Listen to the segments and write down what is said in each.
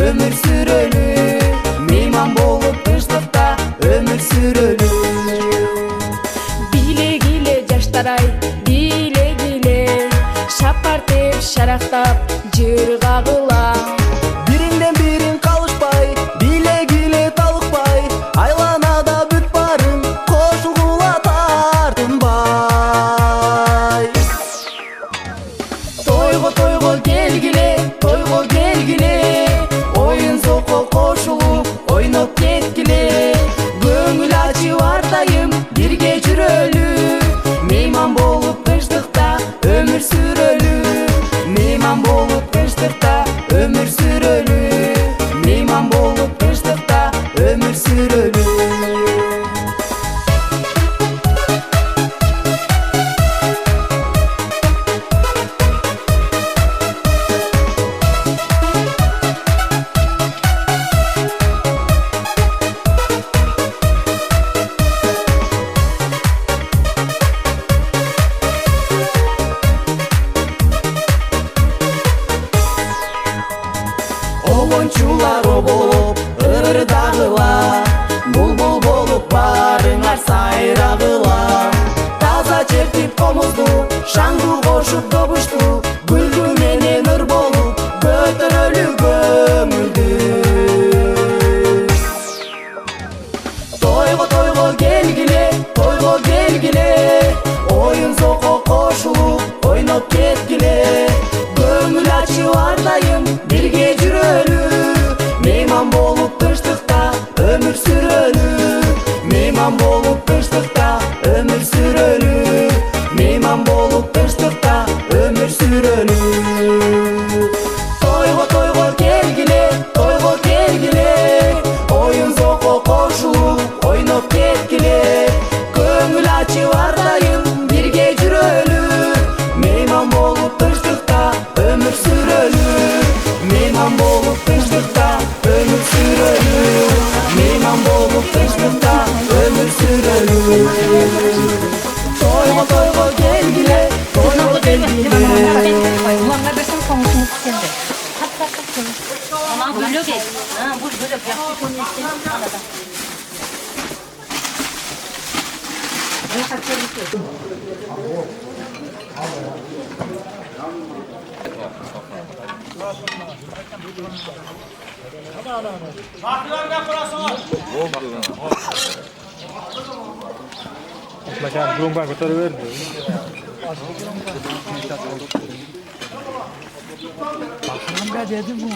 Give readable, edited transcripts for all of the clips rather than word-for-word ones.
ömür sürölü. Meyman bolup kışlıkta ömür sürölü. Bile gile жаштар-ай, bile gile, şapартеп şaraqtap jır kagıla. Birinden birin kalışpay, bile gile talıkpay, aylanada büt barın, koşulgula tartınbay. Toygo gelgile, toygo gelgile, oyun zoko koşulup, oynop ketgile. Göңүл açıp ardayım, birge жүрөлү. Meyman bolup kışlıkta ömür sürölü. Meyman bolup kışlıkta ömür sürölü. Meyman bolup kışlıkta ömür sürölü. Obonчулар оболуп ырдагыла, булбул болуп барыңар сайрагыла. Таза чертип комузду, шаңду кошуп добушту, гүлгү менен ыр болуп көтөрөлү көңүлдү. Тойго келгиле, оюн зoko кошулуп, ойноп кеткиле. Göңүл ачып ардайым, birge жүрөлү. Meyman bolup kışlıkta ömür sürölü. Meyman bolup kışlıkta ömür sürölü. Meyman bolup kışlıkta ömür sürölü. Toygo kelgile, oyun zoko koşulup, oynop ketkile. Göңүл ачып ardayım, birge жүрөлü. Meyman bolup kışlıkta ömür sürölü. Meyman bolup kışlıkta ömür sürölü. Meyman bolup kışlıkta ömür sürölü. Toygo gelgile, toygo gelgile. Ulanlar bersem konuşunu tükendi. Hatta Aman bölüyor değil. Bu böyle yaptı konu istedim. Anladım. Ne kaçıyor bitiyor. Mutlaka Bloomberg götürüverdi. Bakın ben dedim bu.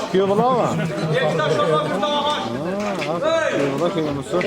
Çıkıyor mu lan ama? Bak yanısı.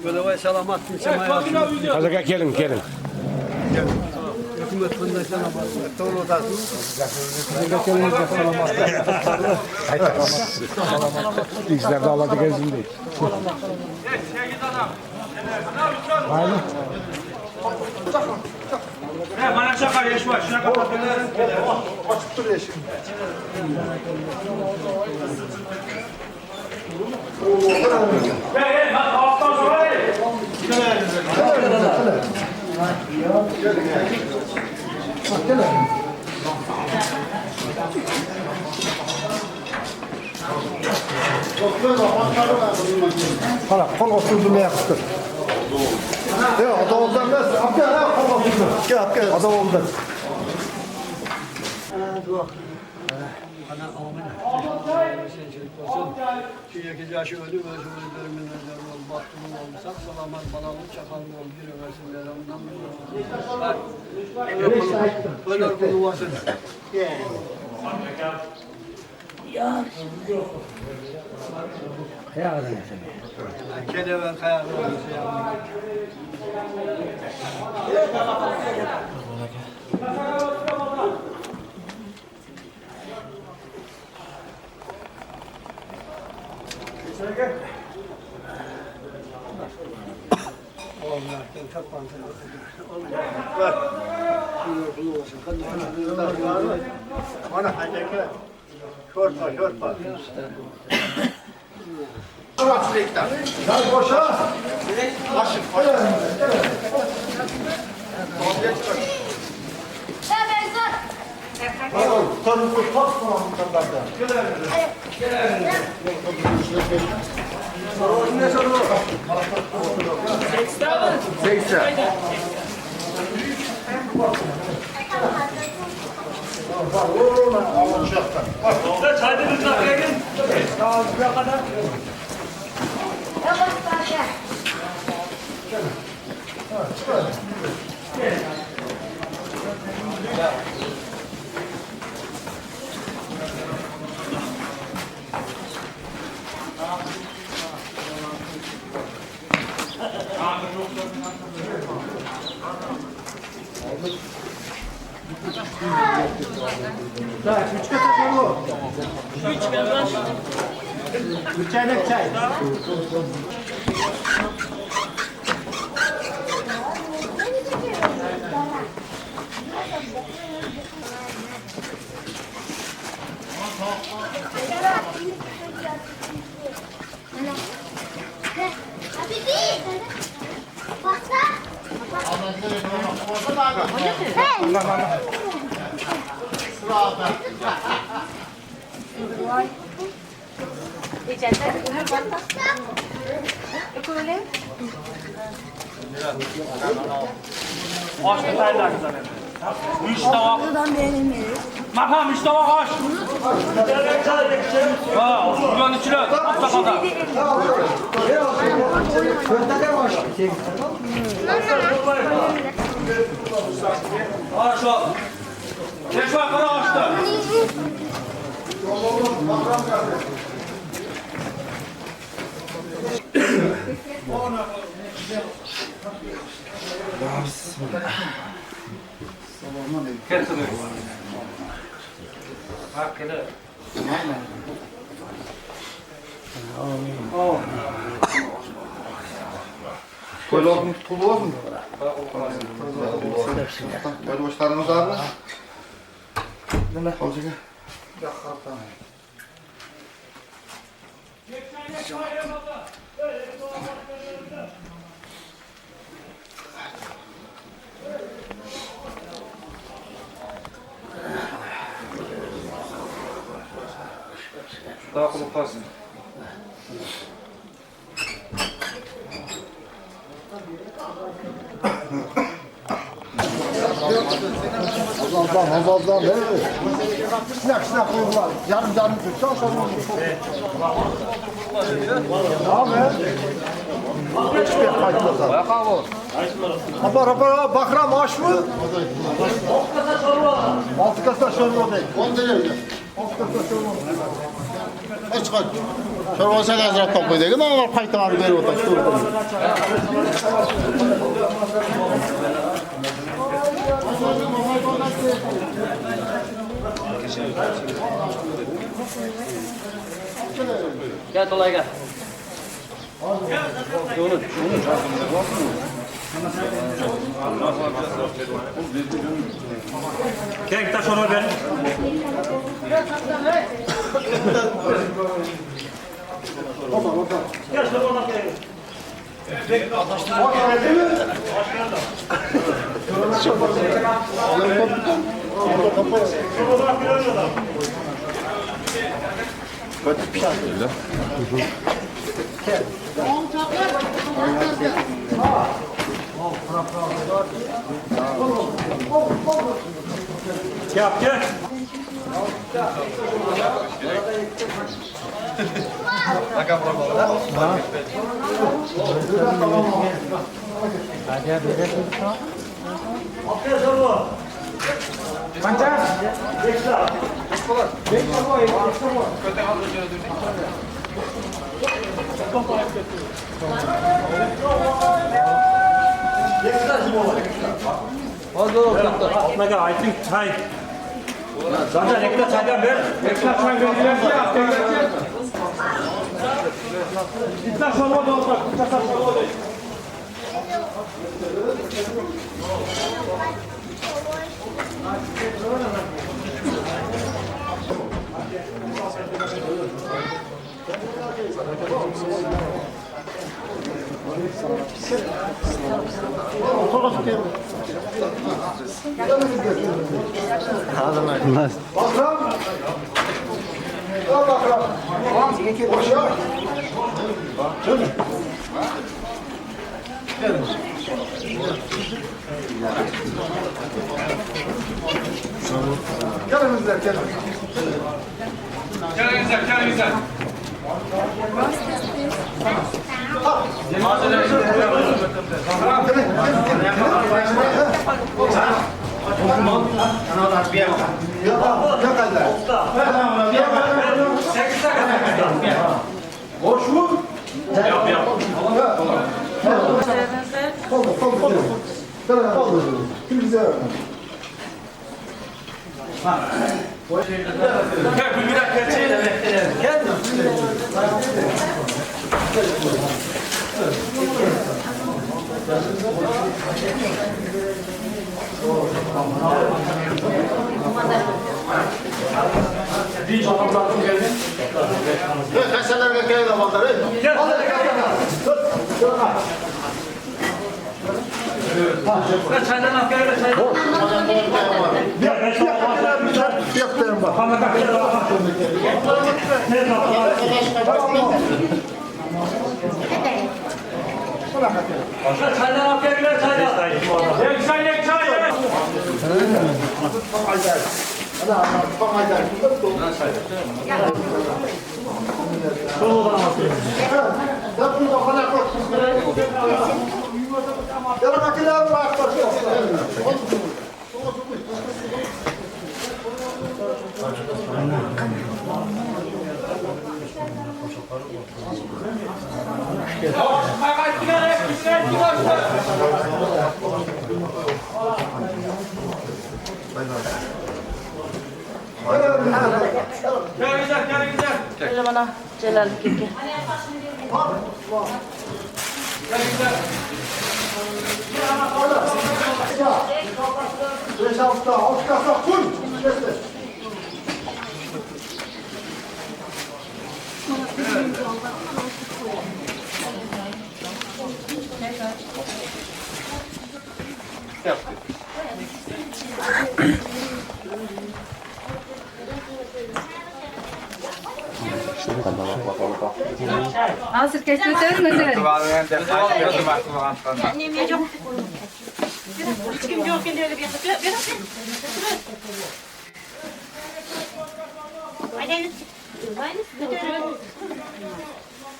Böyle vay selamat kimseye Azaka gelin gelin. hükümet fındık selamat. Doğru otasın. İzlerde aladı gezin değil. Bana çakar yaş var. Şuna kapat. Açıp dur yeşil. Hey, haftan sonra hey. Hala kol oturdurmaya kıstır. Ya adam oldan nasıl? Gel ha kol oturdur. Gel adam oldan. Şimdiki yaşı ölü ve ölülerimden özel ol, baktığım olmuşsak, salamat balalı çakalım ol, bir översinler, ondan bir öyle kulu vasın. Kede ve kaya Bana hadi şorpa şorpa. Bırak sürekli. Gel boşa. Başım. Tanrı bu pas falan bunlardan. Ne soru? 80. Çaydınız da gelin. Sağ ol. Buraya kadar. Bir çaynak çay. Aç da taylar kızarım. Üç tavak. Makam üç tavak aç. Ha, ulan içine. Hafta kadar. Aç ol. Beş var kara açtı. Kesin. Hakkını. Böyle pulu var mı? Böyle başlarınız var mı? Ne olacak? Daha kılıp kalsın. Azaldan değil mi? Sinak koyuyorlar. Yarım tutsan sonra abi. Hiçbir kaybı yok. Apar bakram aş mı? 6 kasa çorba değil. 10 lira. 6 kasa çorba. Kaç kaç. Çorba sen hazır toplayacak ama var paytanı ver o taş. Gel kolay gel. Gel bir taş onu ver. Gel şöyle oradan gel. Yap gel. Altına gel, Aytin çay. Zaten ekle çaydan ver. Ekle çay verirlerse yap. İkna çorba da olacak. İkna çorba da. Bakram. Ya bakram. Hoş ya. Gelin bizler gelin. Gel. Boş mu? Yap. Koldu. Kim bize ver? Gel bir dakika. Gel. Bir çorba bıraktım geldi. Kaç seneler bekleyin zamanları. Gel. Gel çaydan al gel çaydan. Gel çaydan. Yaptırın bak. Bana bak. Ne yapalım? Gel çaydan al gel çaydan. Ek çay. Gel güzel. Öyle bana Celal Keke. Beş hafta, alt kasa full. Hazır geçmeden mi? Annem yok. Hiç kim yok öyle bir yapıyor.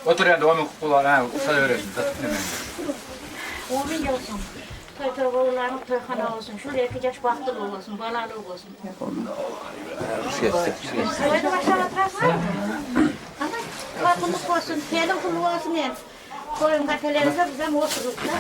Otur yani onu kulağına usta öğrensin. 10 yıl olsun. Toy oğullarının toyxana olsun. Şuraya 2 yaş baxtılı olsun, balalı olsun. Toyda başına oturasın. Ama farkındık olsun, telin kulu olsun yani. Koyun katelerinize bize oturup da.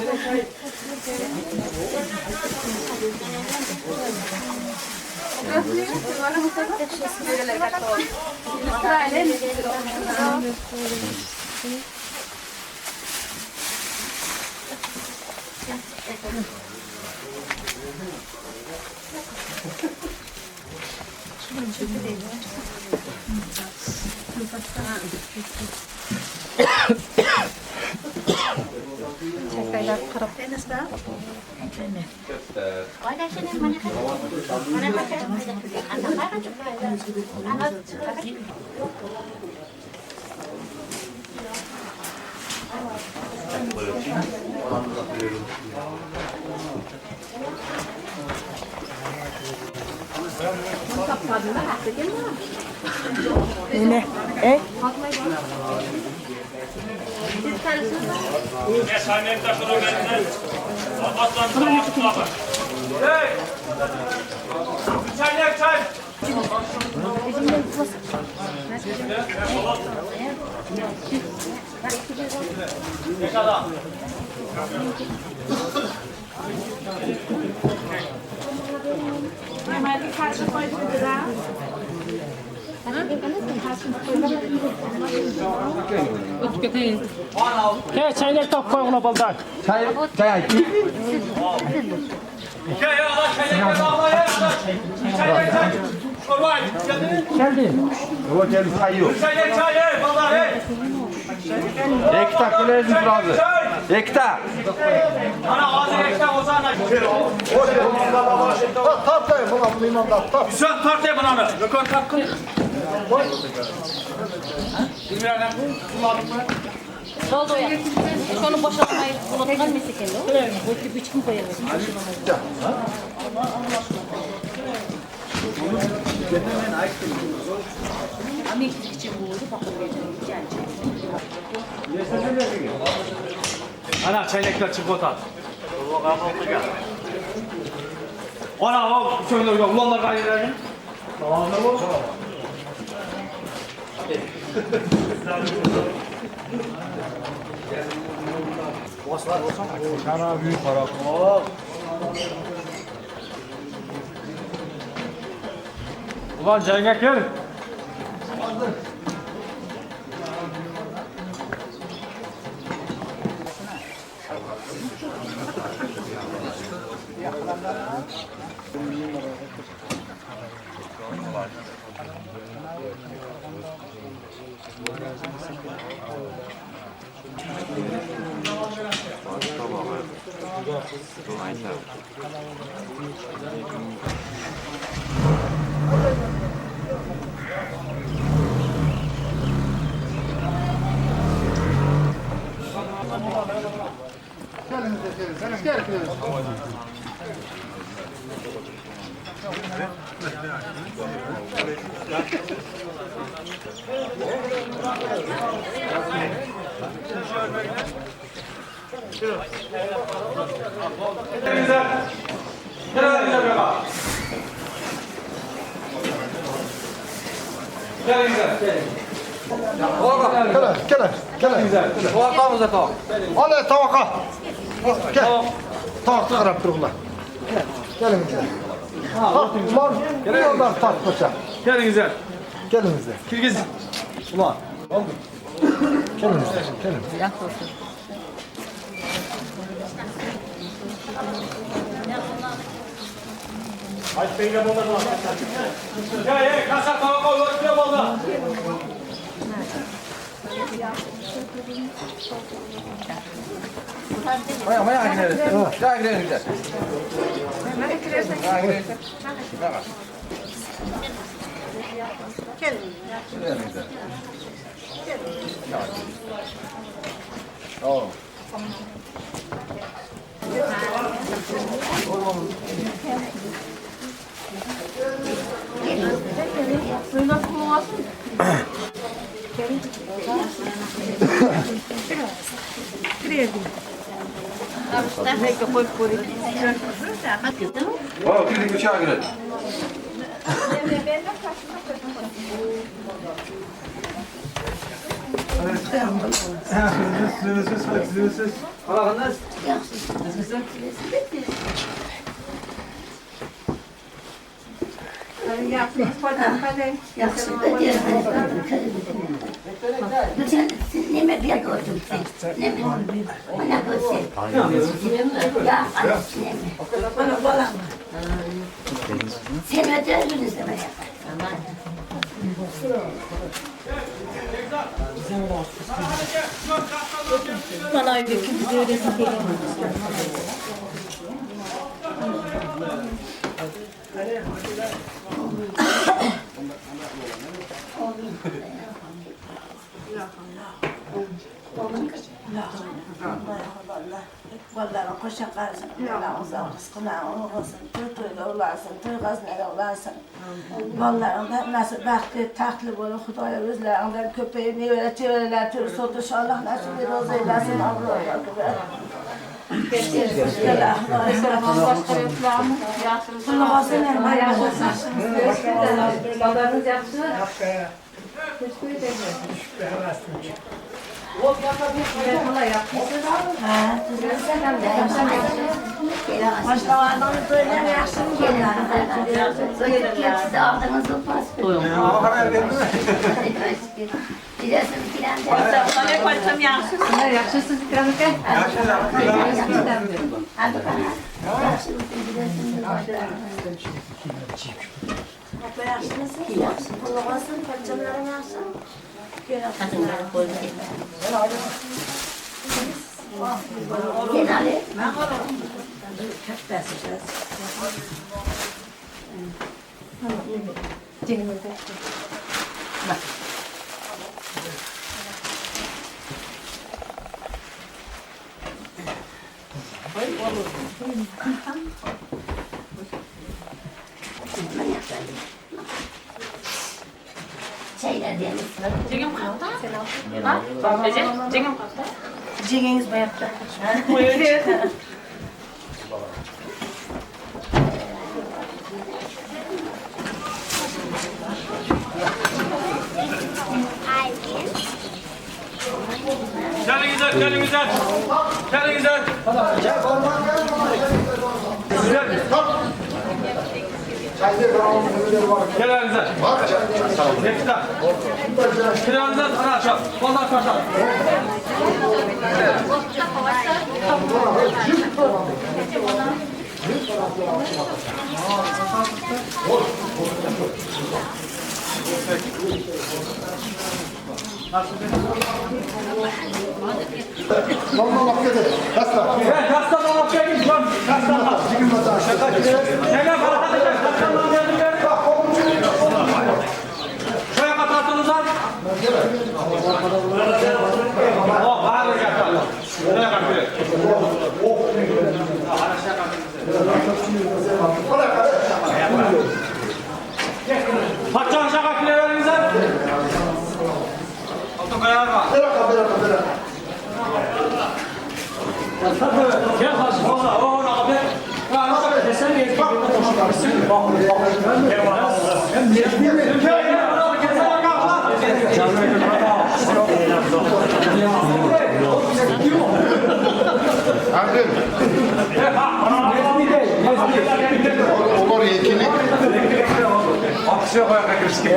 Hey! Çay, çay! Ne kadar? Hadi karşı koyduğunda da. He, çaylar top koy ona baldan. Çay ay. Gel ya Allah çaylar bağla ya. Çaylar çay. Çorba geldi. Yola geldi sayıyor. Çaylar çay balda he. Ekta kulezin razı. Ekta. Ana ağzı ekta o zaman. Tartayım buna imam da tart. Sen tartaya bana. Gökhan tart. Bilmiyorum. Oldu ya. Şunu boşaltmayı unutkan mesekeli o. Evet. Bu biçim koyalım. Ana çaynaklar çık otar. Ana o çaylar yok. Ulanlar gayrelerine. Tamam ne bu? Sana büyük para. Ulan çaynak gel. Gel. Tavakımıza tavak. Al tavaka. Gel. Tavak çıkarıp dururlar. Gelin bize. Ulan bir yoldan tartmışa. Gelin güzel. Gelin bize. Kirgiz. Ulan. Oldu. Gelin bize. Gelin. Hadi peynir bolda bulan. Ya kasa tava koy ortaya bolda. Maya gidelim. Daha gidelim bize. O, kirli bıçağı girelim. Neme bir gördüm sen. Neme. Bana göster. Ya neme. Bana bana. Sen ödüyorsunuz da bana. Bana öyle bir öğretim değil. Vallahi koşa kalsın, Allah'ın rızkına olsun, tüytüyle olasın, tüygazına olasın. Vallahi nasıl baktı, tatlı böyle Hudaya özlerinden köpeği meyveler, çevreler, türü sotu Allah nasip bir roz eylesin, Allah'a kadar. Babanız yapsın. Başkalarından böyle yaşım geliyor. Size aldığınız olmaz. Biliyorsunuz filan de. Bana koysam yaksın. Yaksın biraz öte. Hadi bana. Yaşlısın biliyorsunuz. Abla yaşlısın. Yaşlısın. Kulağısın. Parçaların yaşlısın. Kadınların koyun. Gel Ali. Şeyler diyelim. Cengim kalktı. Ha? Cengim kalktı. Cigeniz mi yaptı? Gelin güzel, gelin güzel. Gelin güzel. Gel güzel. Nefta. Kiranızdan sana açalım. Koldan açalım. Normal bakıyor. Kasta. Ben kastadan bakayım. Kastadan. Şöyle arkadaşlar. Kastadan geldim ben. Şöyle katarsanız lan. Oh, bana gel. Şöyle kapıyor. Patçan şaka kilelerinize. Altın kayar var. Gel karşı. O ne abi? Sen de bak. Olur yetkili. Aksiyon koyarak riski.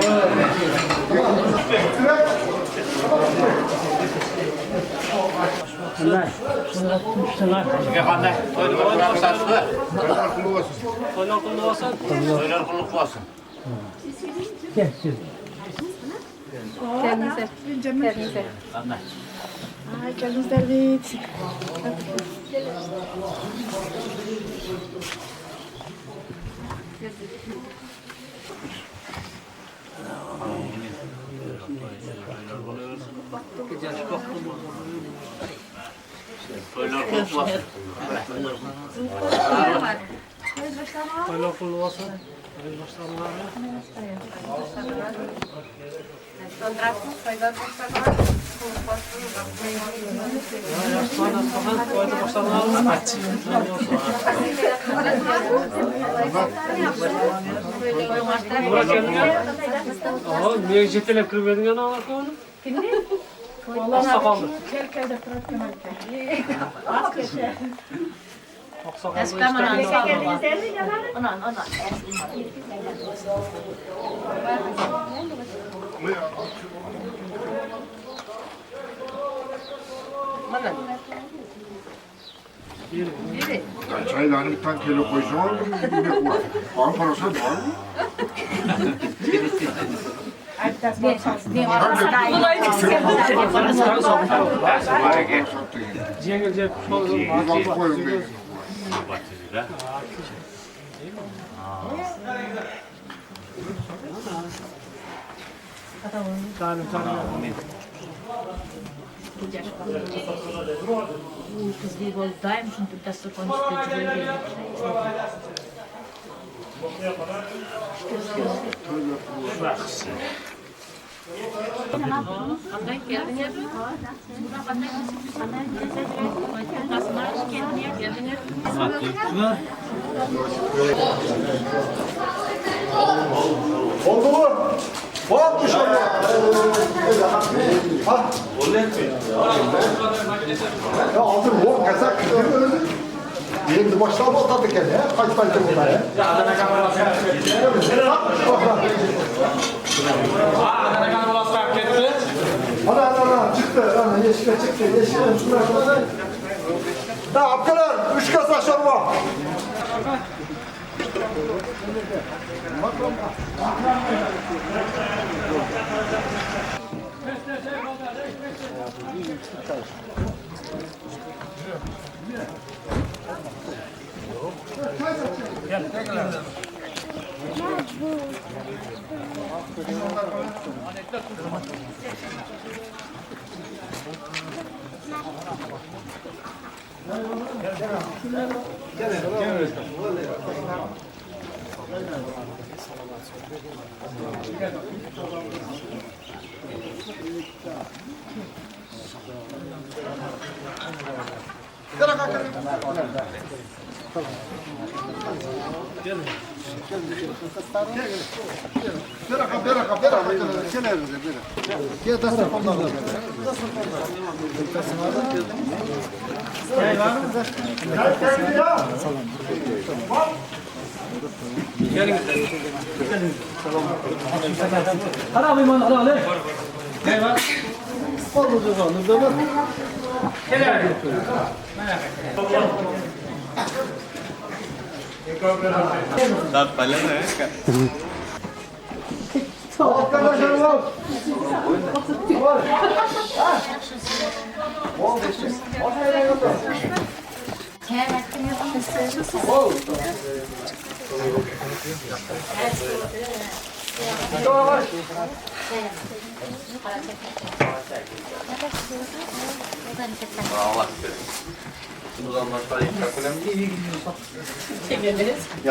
Ay, gelin servis. Niye jetelep kirmedin yana var konu? Vallahi sakallı. Çaylarını bir tane kilo koyacağım. Ne var? Bana parası var mı? Cengiz Koyun benim. Kız değil oldu daim çünkü dastur konuşturucu. Oldu mu? Bak dışarı. Ha? Ya aldım o kasak kızım. Benim baştan atladık yani. Kaç tane bunlar ya? Adana Kanbalas'tan gitti. Ana çıktı. Ana yeşile çıktı. Yeşile şuraya. Da apkalar 3 kasa şorba.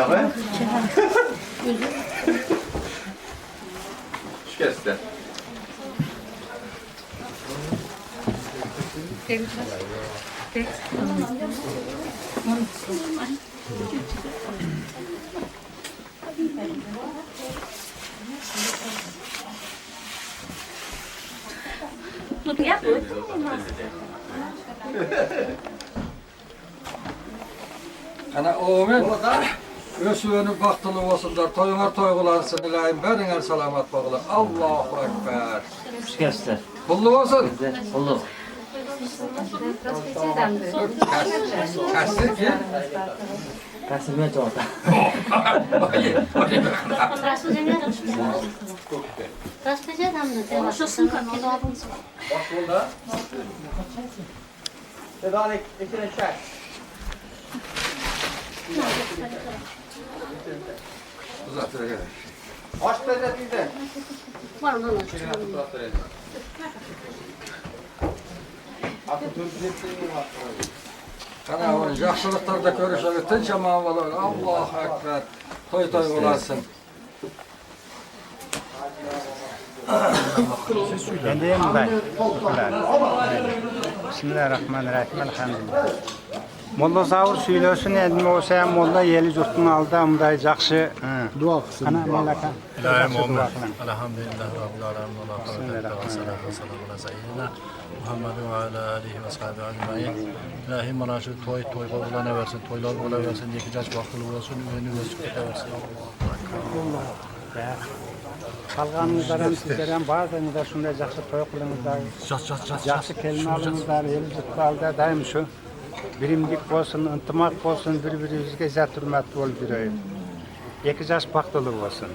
Ya be? Şikayetler. Ana oğlum, Ösüğünü baktılı olsunlar, toyunar toygulansın, ilayim, beriner salamat bağlı. Allahu Ekber. Şikayetler. Kullu olsun. Oldu. Kastık ki. Kasım'ya orada. Tedarik, ekine çay. Uzatır gel. Hoş bezetiydi. Ana oğlum, yaxşılıklarda görüşürüz, tinç aman var. Allahu Ekber. Toy toygulansın. Ben de yem ben. Bismillahirrahmanirrahim. Elhamdülillah. Molla Zavur söylesin, elmi olsa hem Molla yeli yurtun aldı, amday jakşı. Dua kısım. Ana Mollaka. İlahi Muhammed. Elhamdülillah Rabbil Alemin. Allah'a salatu ve selamu ala seyyidina Muhammed ve ala alihi ve sahibi acmaîn. İlahi bana şu toy kavulana versin, toylar ola versin, yekeceğiz vakılı olsun, ünlü ve sükete versin. Kalganınızdan sizlerden bazılarınızda şunda jakşı toy kılınızda, jakşı kelime alınızda, yeli yurtun aldı, daim şu. Birimlik olsun, ıntımak olsun, birbirimizge izzat hürmet bol bir ayı. Yeki jaş baktılık olsun.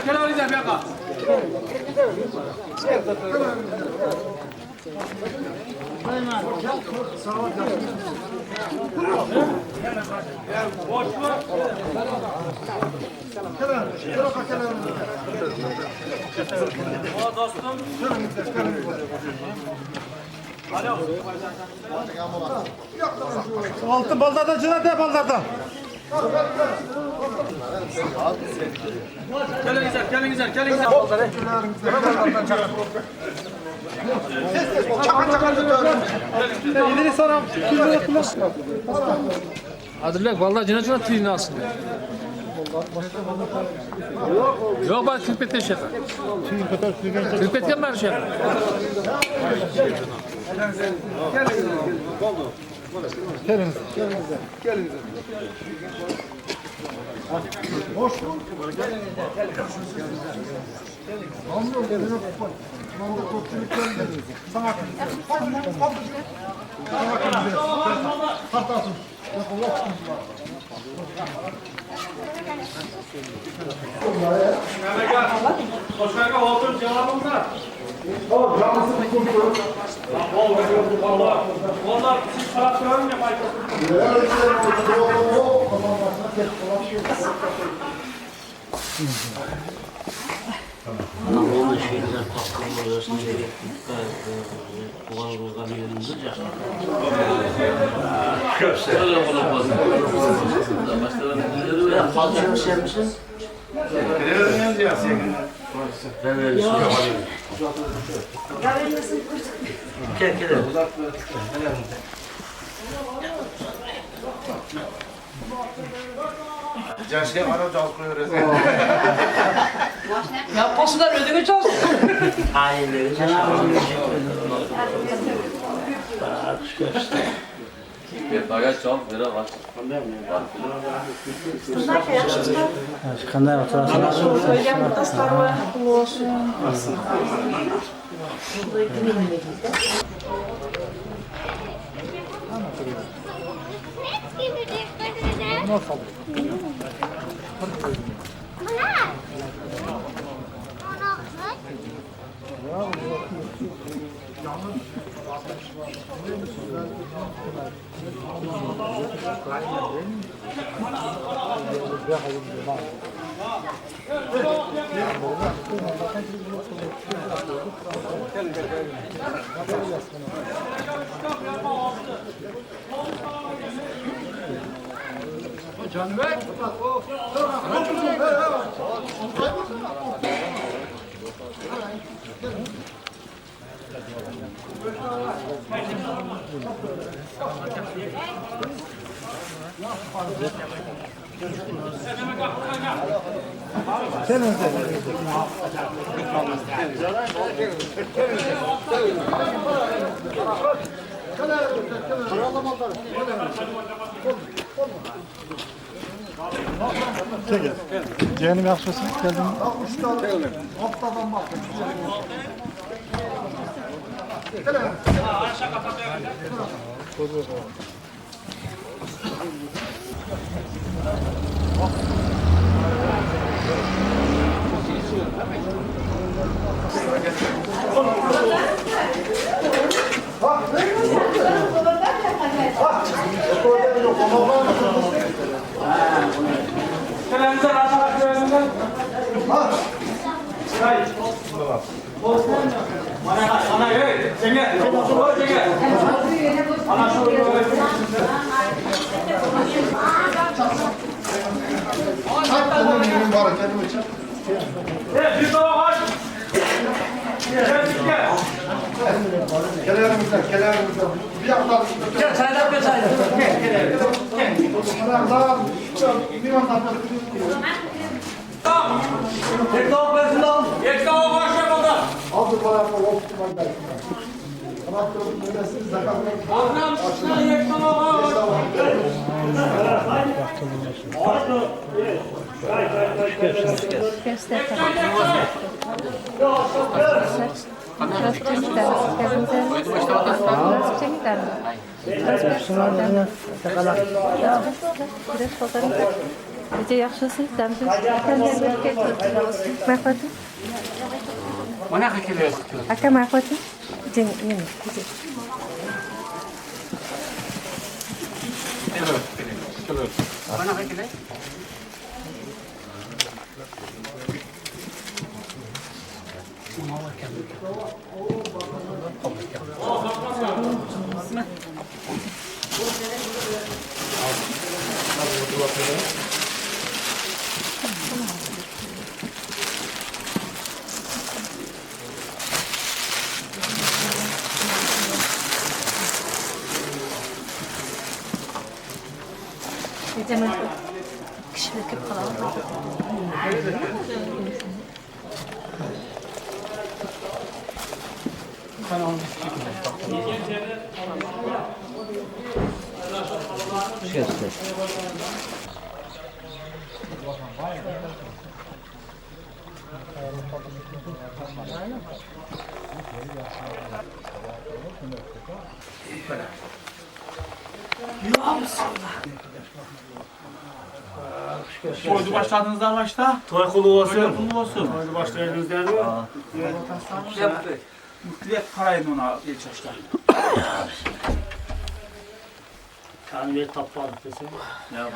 Kelenizler bir yaka. Altı baldardan cina de baldardan. Kelenizler. İleri soram. Adilek vallahi cina tüyünü aslında. Yok bak külpette şey. Külpetken ben şey. Geliniz. Hoş bulduk. Mamnun gelin okupun. Mamnun kopçuluk gelin. Sana Kartasın. Hoşçakalın. Otur cevabımda. Tamam, canlısı tutuyor. Vallahi siz traktörün yapayım. Onun şeyler takımlar arasında kulağımızdan yerimiz ya. Köşe. Ya fazla bir şey misin? Biliyorum ya senin. Ben öyle söyleyeyim. Gel. Caşke bana çalkıyor. Yapmasınlar ödünü çalsın. Ailelerinize şahane Bagaj çok biraz var. Kanday oturasın. Söyleyeyim dostlar var, kutlu olsun. Canım bey. Çekil. Cehennem yakışmasın. Geldin mi? Geldim. Haftadan bakın. Selamünaleyküm arkadaşlar. Ana hey, Cenge. Cenge. Ana şu bir daha var. Bir yaktan. Gel çaydan bir çaydan. Gel. Tek tavuk versin lan. Tek tavuk başlamadı. Aldı bayağı oldu kumandayı. Anahtarın ödesiniz de kalmayın. Anam şuna yek tavuk var. Gece yaxşısın, dämsiz. Mahfatim. Mana hakile. Aka mahfatim. Jeng, yeme. Mana hakile. Gece kişilik kalalım. Toydu başladınız da başta. Toy kulu olsun. Toy kulu olsun. Toydu başladınız değil mi? Yaptı. Mutluluk paraydı ona ilk yaşta. Kanvet tapmadı desene. Ya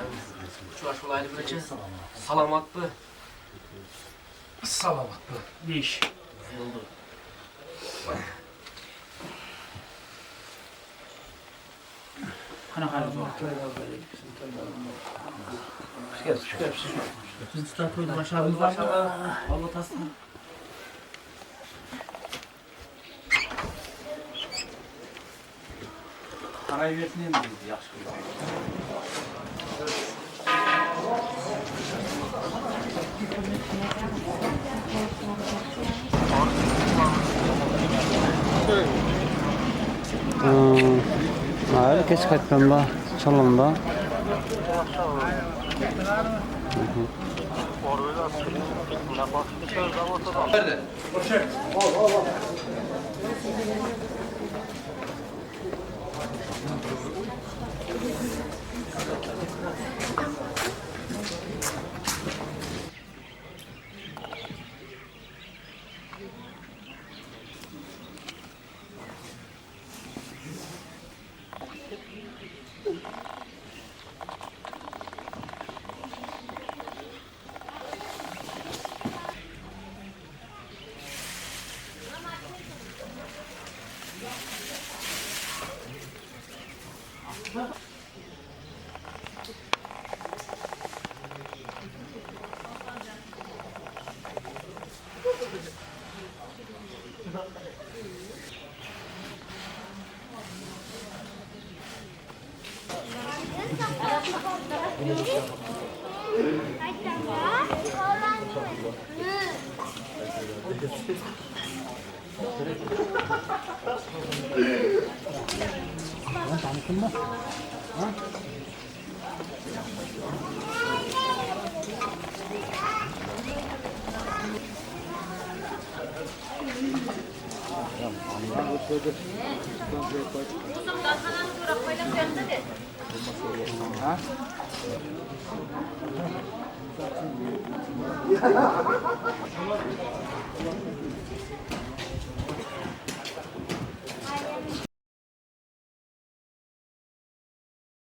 bu çuvaş olaylı bırakın. Salamatlı. Salamatlı. Ne iş? Oldu. Hani hali zor. Biz de toydu başladınız da. Allah tasın. Parayı versin mi biz yaxşı. Hayır, geç qaytganda, çalanda. Nerede?